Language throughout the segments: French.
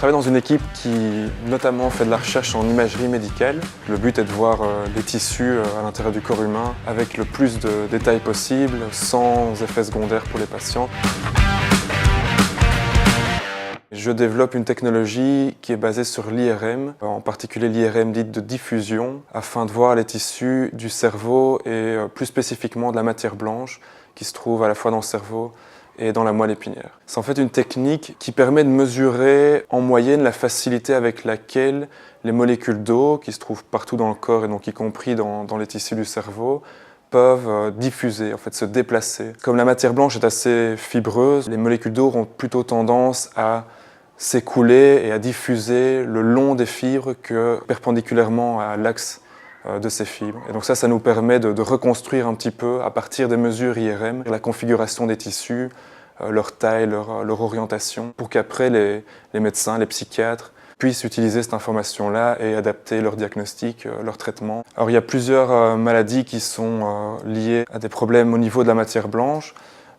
travaille dans une équipe qui notamment fait de la recherche en imagerie médicale. Le but est de voir les tissus à l'intérieur du corps humain avec le plus de détails possible, sans effets secondaires pour les patients. Je développe une technologie qui est basée sur l'IRM, en particulier l'IRM dite de diffusion, afin de voir les tissus du cerveau et plus spécifiquement de la matière blanche qui se trouve à la fois dans le cerveau et dans la moelle épinière. C'est en fait une technique qui permet de mesurer en moyenne la facilité avec laquelle les molécules d'eau, qui se trouvent partout dans le corps et donc y compris dans les tissus du cerveau, peuvent diffuser, en fait se déplacer. Comme la matière blanche est assez fibreuse, les molécules d'eau auront plutôt tendance à s'écouler et à diffuser le long des fibres que perpendiculairement à l'axe de ces fibres. Et donc ça nous permet de reconstruire un petit peu, à partir des mesures IRM, la configuration des tissus, leur taille, leur orientation, pour qu'après les médecins, les psychiatres, puissent utiliser cette information-là et adapter leur diagnostic, leur traitement. Alors il y a plusieurs maladies qui sont liées à des problèmes au niveau de la matière blanche.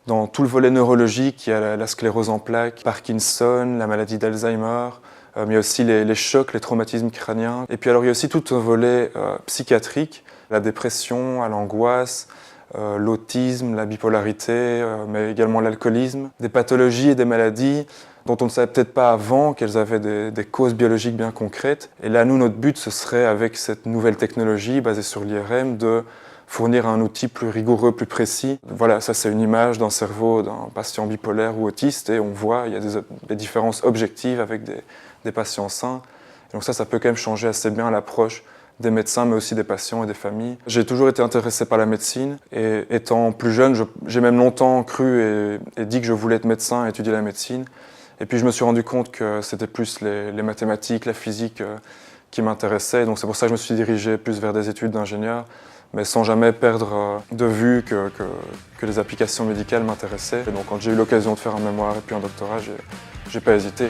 Dans tout le volet neurologique, il y a la sclérose en plaques, Parkinson, la maladie d'Alzheimer, mais il y a aussi les chocs, les traumatismes crâniens. Et puis alors il y a aussi tout un volet psychiatrique, la dépression, l'angoisse, l'autisme, la bipolarité, mais également l'alcoolisme. Des pathologies et des maladies dont on ne savait peut-être pas avant qu'elles avaient des causes biologiques bien concrètes. Et là, nous, notre but, ce serait, avec cette nouvelle technologie basée sur l'IRM, de fournir un outil plus rigoureux, plus précis. Voilà, ça c'est une image d'un cerveau d'un patient bipolaire ou autiste et on voit, il y a des différences objectives avec des patients sains. Et donc ça peut quand même changer assez bien l'approche des médecins, mais aussi des patients et des familles. J'ai toujours été intéressé par la médecine et étant plus jeune, j'ai même longtemps cru et dit que je voulais être médecin et étudier la médecine. Et puis je me suis rendu compte que c'était plus les mathématiques, la physique qui m'intéressaient. Donc c'est pour ça que je me suis dirigé plus vers des études d'ingénieur, mais sans jamais perdre de vue que les applications médicales m'intéressaient. Et donc quand j'ai eu l'occasion de faire un mémoire et puis un doctorat, j'ai pas hésité.